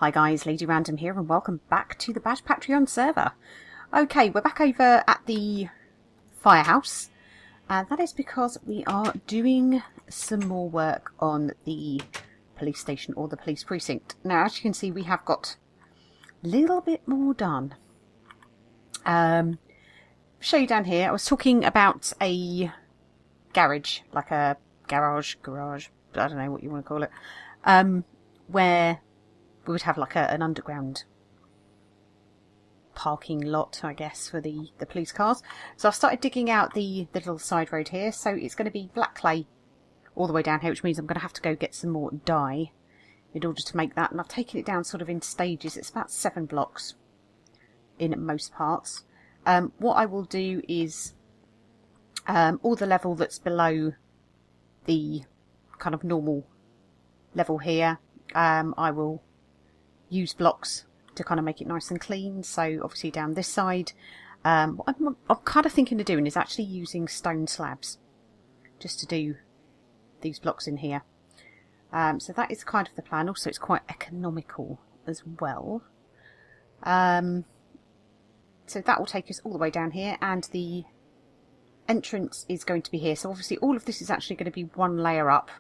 Hi guys, Lady Random here and welcome back to the Baj Patreon server. Okay, we're back over at the firehouse and that is because we are doing some more work on the police station or the police precinct. Now as you can see we have got a little bit more done. Show you down here, I was talking about a garage, like a garage, I don't know what you want to call it, where we would have like an underground parking lot, I guess, for the police cars. So I've started digging out the little side road here. So it's going to be black clay all the way down here, which means I'm going to have to go get some more dye in order to make that. And I've taken it down sort of in stages. It's about 7 blocks in most parts. What I will do is all the level that's below the kind of normal level here, I will use blocks to kind of make it nice and clean. So obviously down this side, what I'm kind of thinking of doing is actually using stone slabs just to do these blocks in here. So that is kind of the plan. Also it's quite economical as well. So that will take us all the way down here, and the entrance is going to be here. So obviously all of this is actually going to be one layer up,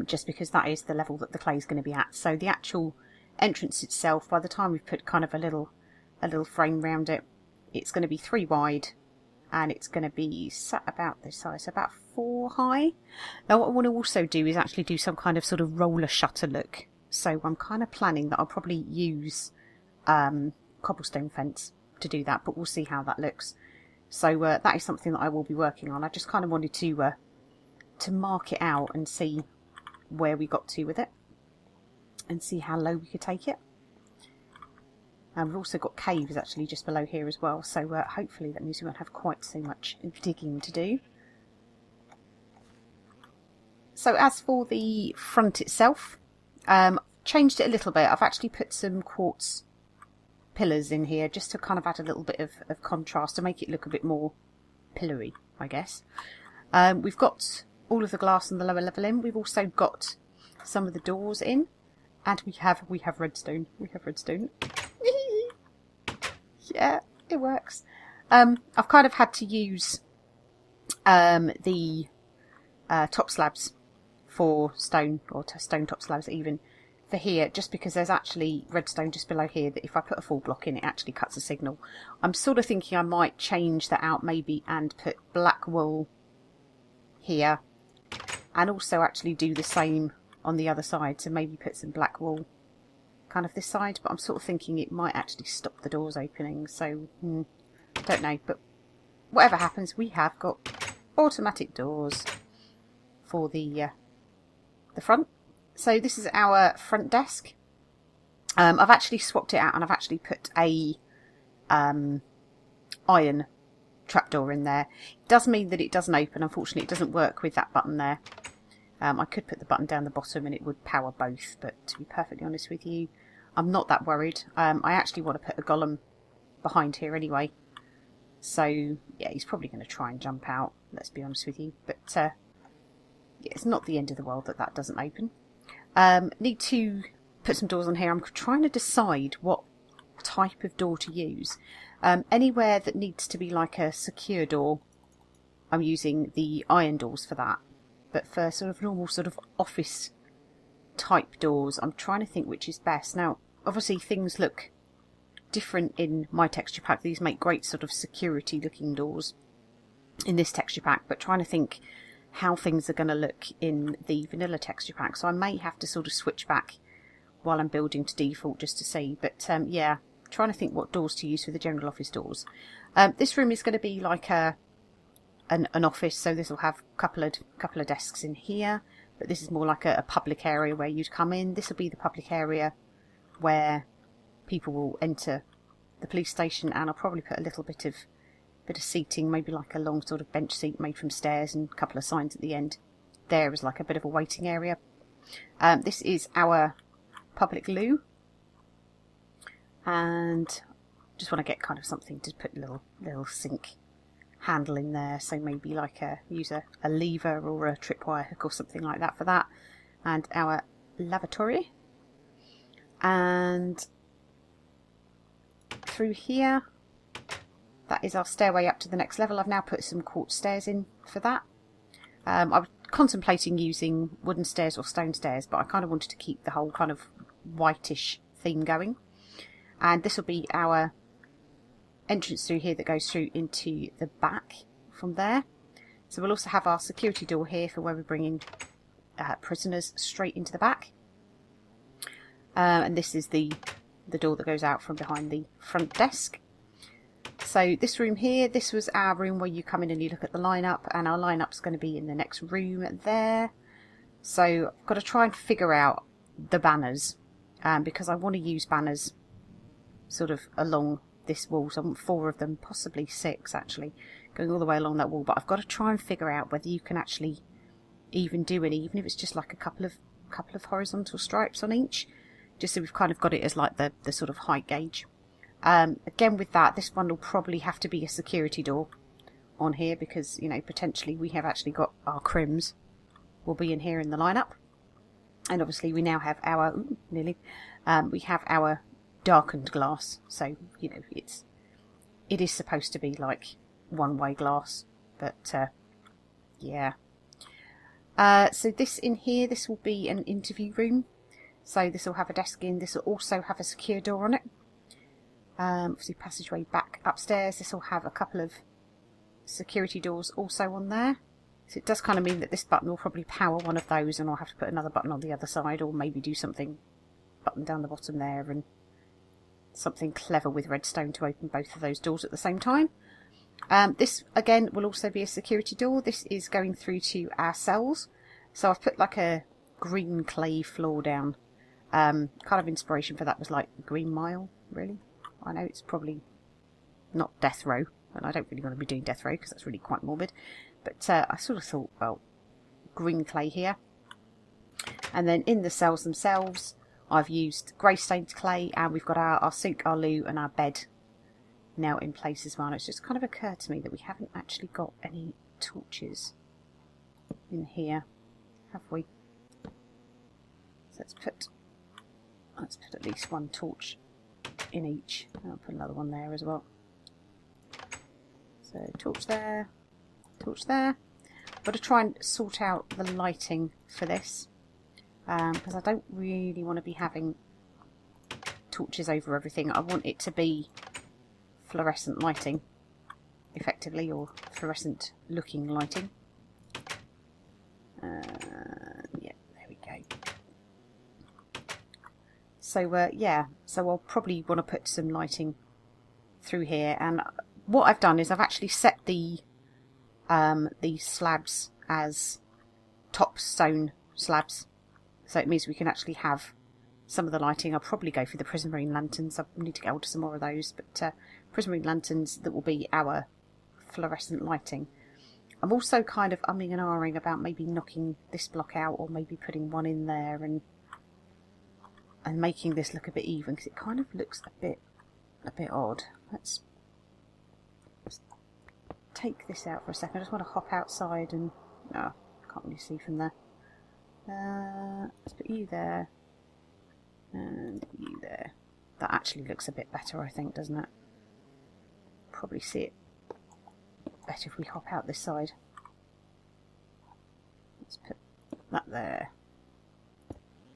just because that is the level that the clay is going to be at. So the actual entrance itself, by the time we've put kind of a little frame around it, it's going to be 3 wide and it's going to be sat about this size, about 4 high. Now what I want to also do is actually do some kind of sort of roller shutter look. So I'm kind of planning that I'll probably use cobblestone fence to do that, but we'll see how that looks. So that is something that I will be working on. I just kind of wanted to mark it out and see where we got to with it and see how low we could take it. And we've also got caves actually just below here as well, so hopefully that means we won't have quite so much digging to do. So as for the front itself, changed it a little bit. I've actually put some quartz pillars in here just to kind of add a little bit of contrast to make it look a bit more pillory, I guess. We've got all of the glass on the lower level in. We've also got some of the doors in. And we have redstone. We have redstone. Yeah, it works. I've kind of had to use the top slabs for stone, or stone top slabs even, for here, just because there's actually redstone just below here that if I put a full block in, it actually cuts a signal. I'm sort of thinking I might change that out maybe and put black wool here, and also actually do the same on the other side, so maybe put some black wool kind of this side, but I'm sort of thinking it might actually stop the doors opening, so don't know, but whatever happens, we have got automatic doors for the front. So this is our front desk. I've actually swapped it out and I've actually put a iron trapdoor in there. It does mean that it doesn't open. Unfortunately it doesn't work with that button there. I could put the button down the bottom and it would power both, but to be perfectly honest with you, I'm not that worried. I actually want to put a golem behind here anyway. So, yeah, he's probably going to try and jump out, let's be honest with you. But, yeah, it's not the end of the world that doesn't open. Need to put some doors on here. I'm trying to decide what type of door to use. Anywhere that needs to be like a secure door, I'm using the iron doors for that. But for sort of normal sort of office type doors, I'm trying to think which is best. Now, obviously things look different in my texture pack. These make great sort of security looking doors in this texture pack, but trying to think how things are going to look in the vanilla texture pack. So I may have to sort of switch back while I'm building to default just to see. But yeah, trying to think what doors to use for the general office doors. This room is going to be like an office, so this will have a couple of desks in here, but this is more like a public area where you'd come in. This will be the public area where people will enter the police station, and I'll probably put a little bit of seating, maybe like a long sort of bench seat made from stairs and a couple of signs at the end. There is like a bit of a waiting area. This is our public loo, and just want to get kind of something to put a little sink handle in there, so maybe like use a lever or a tripwire hook or something like that for that. And our lavatory. And through here, that is our stairway up to the next level. I've now put some quartz stairs in for that. I was contemplating using wooden stairs or stone stairs, but I kind of wanted to keep the whole kind of whitish theme going. And this will be our entrance through here that goes through into the back from there. So we'll also have our security door here for where we're bringing prisoners straight into the back. And this is the door that goes out from behind the front desk. So this room here, this was our room where you come in and you look at the lineup, and our lineup's going to be in the next room there. So I've got to try and figure out the banners, because I want to use banners sort of along this wall. So I want 4 of them, possibly 6 actually, going all the way along that wall. But I've got to try and figure out whether you can actually even do any, even if it's just like a couple of horizontal stripes on each, just so we've kind of got it as like the sort of height gauge. Again with that, this one will probably have to be a security door on here, because, you know, potentially we have actually got our crims will be in here in the lineup. And obviously we now have our, we have our darkened glass. So, you know, it is supposed to be like one-way glass, but, yeah. So this in here, this will be an interview room. So this will have a desk in, this will also have a secure door on it. Obviously passageway back upstairs. This will have a couple of security doors also on there. So it does kind of mean that this button will probably power one of those, and I'll have to put another button on the other side, or maybe do something button down the bottom there and something clever with redstone to open both of those doors at the same time. This again will also be a security door. This is going through to our cells. So I've put like a green clay floor down. Kind of inspiration for that was like Green Mile, really. I know it's probably not Death Row, and I don't really want to be doing Death Row because that's really quite morbid. But I sort of thought, well, green clay here. And then in the cells themselves, I've used grey stained clay, and we've got our sink, our loo, and our bed now in place as well. And it's just kind of occurred to me that we haven't actually got any torches in here, have we? So let's put at least one torch in each. I'll put another one there as well. So torch there, torch there. I've got to try and sort out the lighting for this, because I don't really want to be having torches over everything. I want it to be fluorescent lighting, effectively, or fluorescent looking lighting. Yeah, there we go. So yeah, so I'll probably want to put some lighting through here. And what I've done is I've actually set the slabs as top stone slabs, so it means we can actually have some of the lighting. I'll probably go for the prismarine lanterns. I need to get hold of some more of those, but prismarine lanterns that will be our fluorescent lighting. I'm also kind of umming and ahhing about maybe knocking this block out, or maybe putting one in there and making this look a bit even, because it kind of looks a bit odd. Let's take this out for a second. I just want to hop outside and no, can't really see from there. Let's put you there and you there. That actually looks a bit better, I think, doesn't it? Probably see it better if we hop out this side. Let's put that there,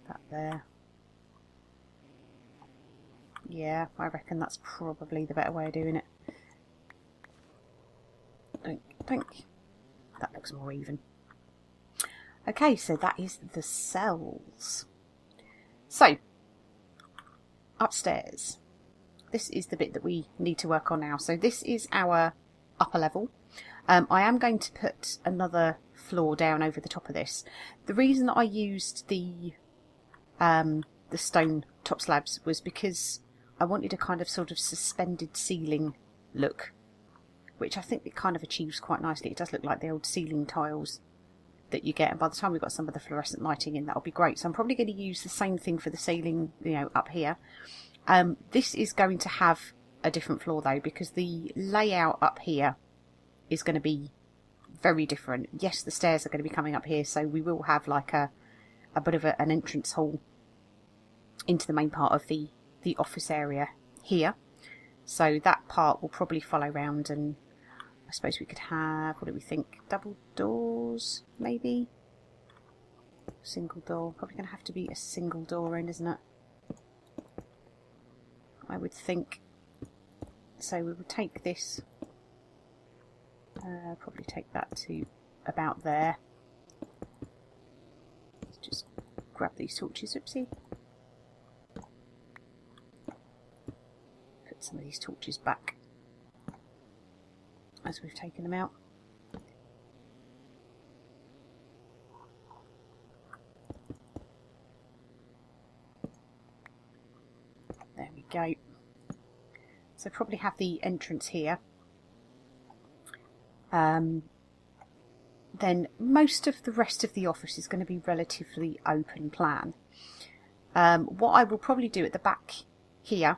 that there. Yeah, I reckon that's probably the better way of doing it. I think that looks more even. Okay, so that is the cells. So, upstairs. This is the bit that we need to work on now. So this is our upper level. I am going to put another floor down over the top of this. The reason that I used the stone top slabs was because I wanted a kind of sort of suspended ceiling look, which I think it kind of achieves quite nicely. It does look like the old ceiling tiles that you get, and by the time we've got some of the fluorescent lighting in, that'll be great. So I'm probably going to use the same thing for the ceiling, you know, up here. This is going to have a different floor though, because the layout up here is going to be very different. Yes, the stairs are going to be coming up here, so we will have like a bit of an entrance hall into the main part of the office area here. So that part will probably follow round, and I suppose we could have, what do we think, double doors maybe? Single door, probably going to have to be a single door in, isn't it? I would think. So we will take this, probably take that to about there. Let's just grab these torches, oopsie. Put some of these torches back as we've taken them out. There we go. So probably have the entrance here. Then most of the rest of the office is going to be relatively open plan. What I will probably do at the back here,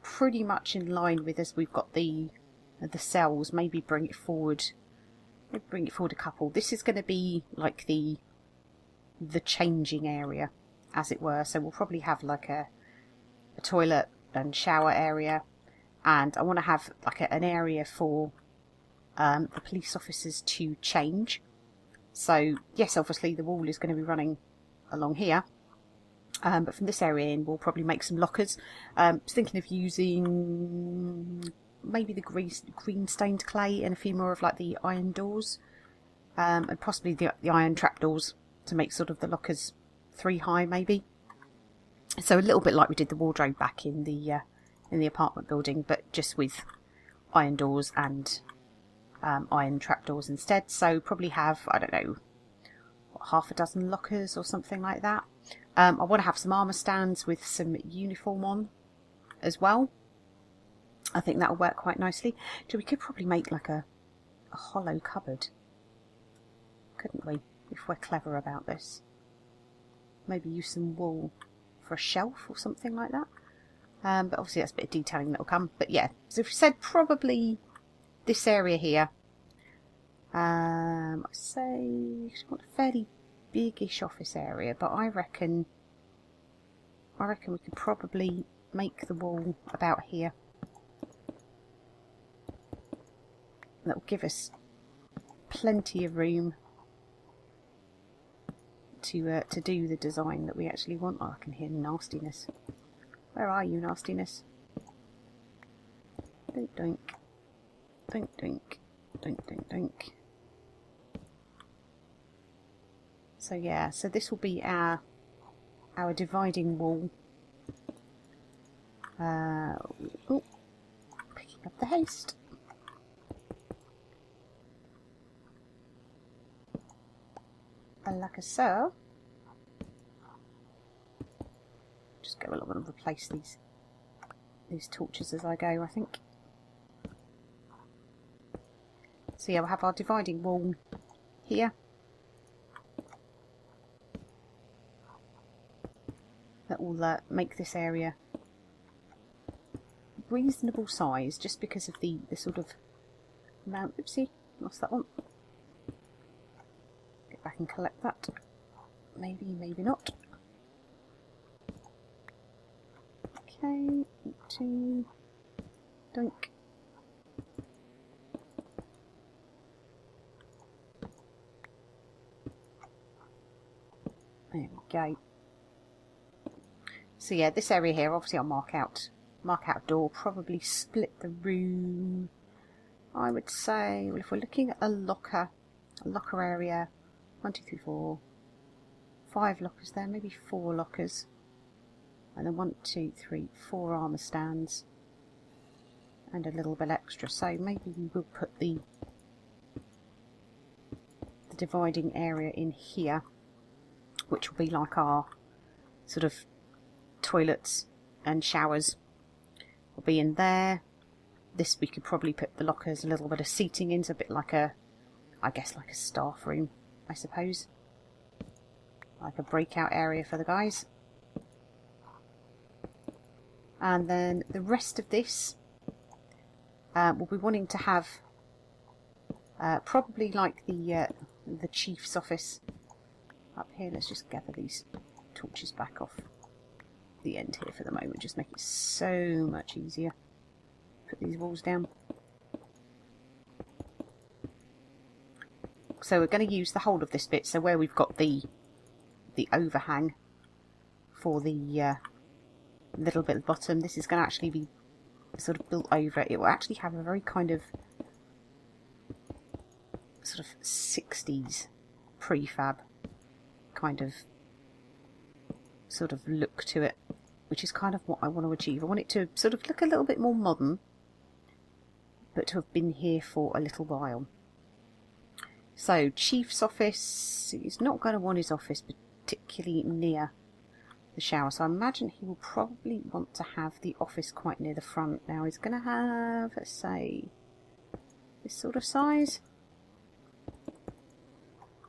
pretty much in line with as we've got the cells, maybe bring it forward. Maybe bring it forward a couple. This is going to be like the changing area, as it were. So we'll probably have like a toilet and shower area, and I want to have like an area for the police officers to change. So yes, obviously the wall is going to be running along here, but from this area in we'll probably make some lockers. I was thinking of using maybe the green stained clay and a few more of like the iron doors, and possibly the iron trapdoors to make sort of the lockers 3 high maybe. So a little bit like we did the wardrobe back in the apartment building, but just with iron doors and iron trapdoors instead. So probably have, I don't know, half a dozen lockers or something like that. I want to have some armour stands with some uniform on as well. I think that will work quite nicely. So we could probably make like a hollow cupboard, couldn't we, if we're clever about this? Maybe use some wool for a shelf or something like that. But obviously that's a bit of detailing that will come. But yeah, so if we said probably this area here, I say we want a fairly biggish office area, but I reckon we could probably make the wall about here. That will give us plenty of room to do the design that we actually want. Oh, I can hear nastiness. Where are you, nastiness? Dink, dink. Dink, dink. Dink, dink, dink. So yeah, so this will be our dividing wall. Oh, picking up the haste. Like so. Just go along and replace these torches as I go, I think. So yeah, we'll have our dividing wall here. That will make this area reasonable size, just because of the sort of amount. Oopsie, lost that one. Get back and collect that. Maybe, maybe not. Okay, 2, dunk. There we go. So yeah, this area here, obviously I'll mark out a door, probably split the room. I would say, well, if we're looking at a locker area, 1, 2, 3, 4, 5 lockers there, maybe 4 lockers. And then 1, 2, 3, 4 armour stands. And a little bit extra. So maybe we will put the dividing area in here, which will be like our sort of toilets and showers will be in there. This we could probably put the lockers, a little bit of seating in, so a bit like I guess like a staff room, I suppose. Like a breakout area for the guys. And then the rest of this we'll be wanting to have probably like the chief's office up here. Let's just gather these torches back off the end here for the moment, just make it so much easier. Put these walls down. So we're going to use the whole of this bit, so where we've got the overhang for the little bit at the bottom, this is going to actually be sort of built over it. It will actually have a very kind of sort of 60s prefab kind of sort of look to it, which is kind of what I want to achieve. I want it to sort of look a little bit more modern, but to have been here for a little while. So, Chief's office, he's not going to want his office particularly near the shower, so I imagine he will probably want to have the office quite near the front. Now, he's going to have, let's say, this sort of size.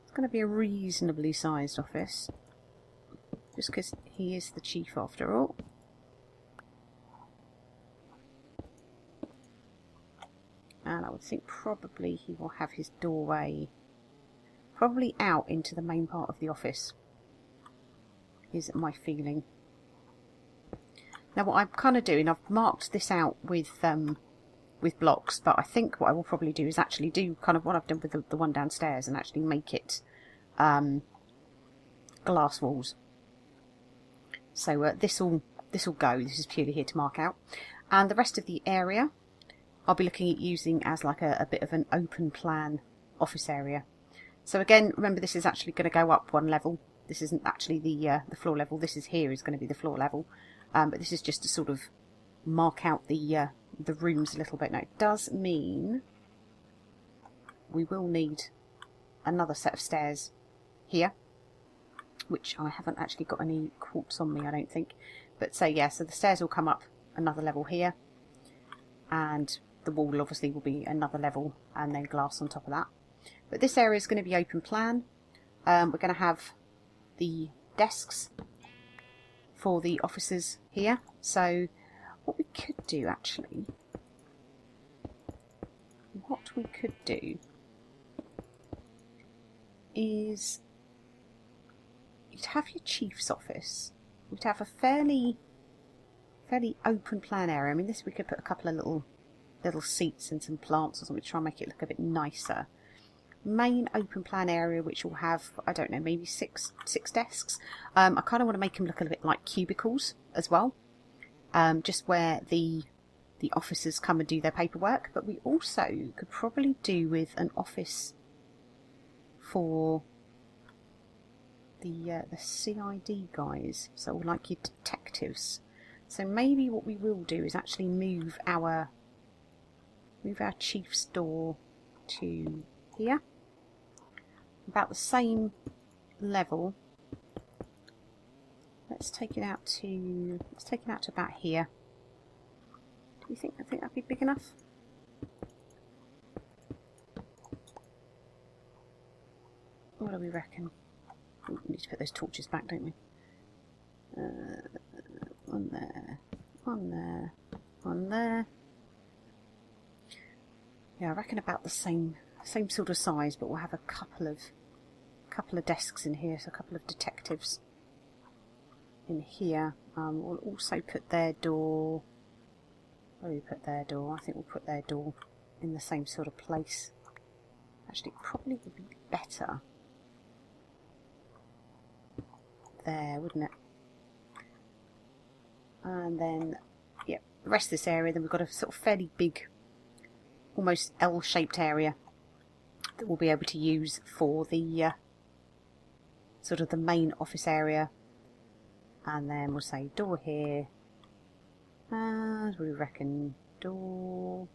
It's going to be a reasonably sized office, just because he is the chief after all. And I would think probably he will have his doorway probably out into the main part of the office, is my feeling. Now what I'm kind of doing, I've marked this out with blocks, but I think what I will probably do is actually do kind of what I've done with the one downstairs and actually make it glass walls. So this will go. This is purely here to mark out. And the rest of the area I'll be looking at using as like a bit of an open plan office area. So again, remember this is actually going to go up one level. This isn't actually the floor level. This is here is going to be the floor level. But this is just to sort of mark out the rooms a little bit. Now it does mean we will need another set of stairs here, which I haven't actually got any quartz on me, I don't think. But so yeah, so the stairs will come up another level here, and the wall obviously will be another level, and then glass on top of that. But this area is going to be open plan. We're going to have the desks for the officers here. So what we could do actually, is you'd have your chief's office. We'd have a fairly open plan area. I mean, this we could put a couple of little seats and some plants or something to try and make it look a bit nicer. Main open plan area, which will have, I don't know, maybe six desks. I kind of want to make them look a little bit like cubicles as well, just where the officers come and do their paperwork. But we also could probably do with an office for the CID guys, so like your detectives. So maybe what we will do is actually move our chief's door to here, about the same level. Let's take it out to about here. Do you think that'd be big enough? What do we reckon? Ooh, we need to put those torches back, don't we? One there, one there, one there. Yeah, I reckon about the same sort of size, but we'll have a couple of desks in here, so a couple of detectives in here. We'll also put their door. Where do we put their door? I think we'll put their door in the same sort of place. Actually, it probably would be better there, wouldn't it? And then, yeah, the rest of this area, then we've got a sort of fairly big, almost L-shaped area that we'll be able to use for the sort of the main office area. And then we'll say door here, and we reckon door,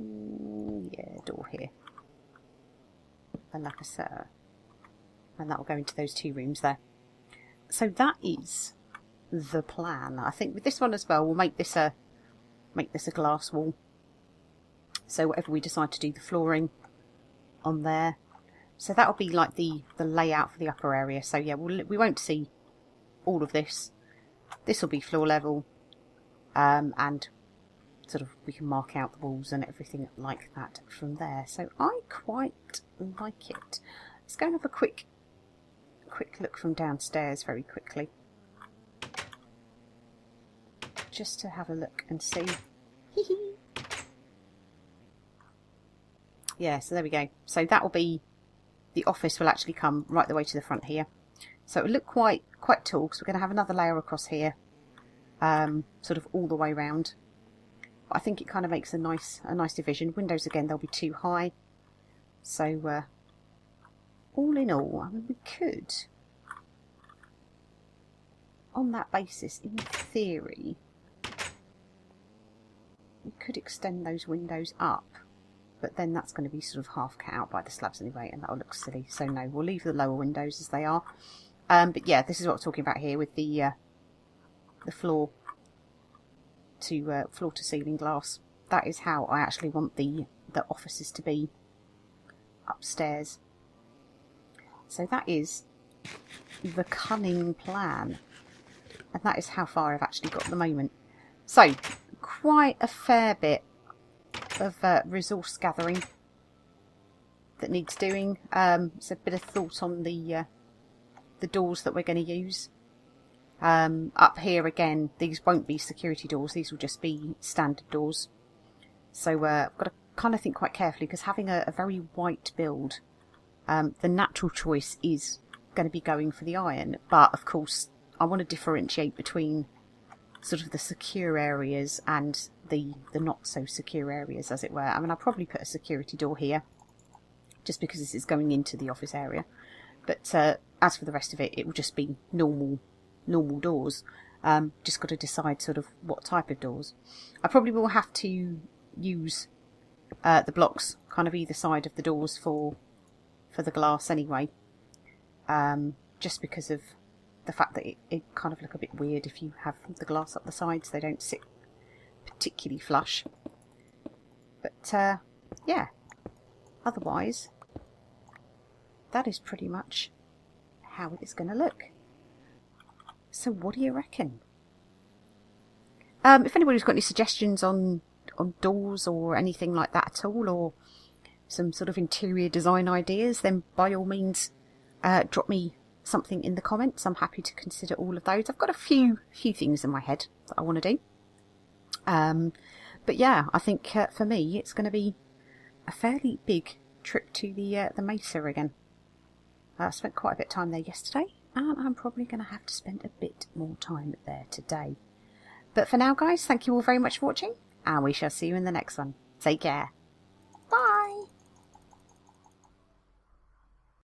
yeah, door here, and like I said, and that will go into those two rooms there. So that is the plan. I think with this one as well, we'll make this a glass wall. So whatever we decide to do the flooring on there, so that'll be like the layout for the upper area. So yeah, we won't see all of this. This will be floor level, and sort of we can mark out the walls and everything like that from there. So I quite like it. Let's go and have a quick look from downstairs very quickly. just to have a look and see. Yeah, so there we go. So that will be, the office will actually come right the way to the front here. So it will look quite tall, because we're going to have another layer across here, sort of all the way round. But I think it kind of makes a nice division. Windows, again, they'll be too high. So all in all, I mean, we could, on that basis, in theory, we could extend those windows up. But then that's going to be sort of half cut out by the slabs anyway, and that'll look silly. So no, we'll leave the lower windows as they are. But yeah, this is what I'm talking about here with the floor to ceiling glass. That is how I actually want the offices to be upstairs. So that is the cunning plan, and that is how far I've actually got at the moment. So quite a fair bit of resource gathering that needs doing. So a bit of thought on the doors that we're going to use. Up here again, these won't be security doors, these will just be standard doors. So I've got to kind of think quite carefully, because having a very white build, the natural choice is going to be going for the iron, but of course I want to differentiate between sort of the secure areas and the not so secure areas, as it were. I mean, I'll probably put a security door here just because this is going into the office area, but as for the rest of it, it will just be normal doors. Just got to decide sort of what type of doors. I probably will have to use the blocks kind of either side of the doors for the glass anyway, just because of the fact that it kind of look a bit weird if you have the glass up the sides. They don't sit particularly flush. But yeah, otherwise that is pretty much how it is going to look. So what do you reckon? If anybody's got any suggestions on doors or anything like that at all, or some sort of interior design ideas, then by all means drop me something in the comments. I'm happy to consider all of those. I've got a few things in my head that I want to do. But yeah, I think for me it's going to be a fairly big trip to the Mesa again. I spent quite a bit of time there yesterday, and I'm probably going to have to spend a bit more time there today. But for now, guys, thank you all very much for watching, and we shall see you in the next one. Take care.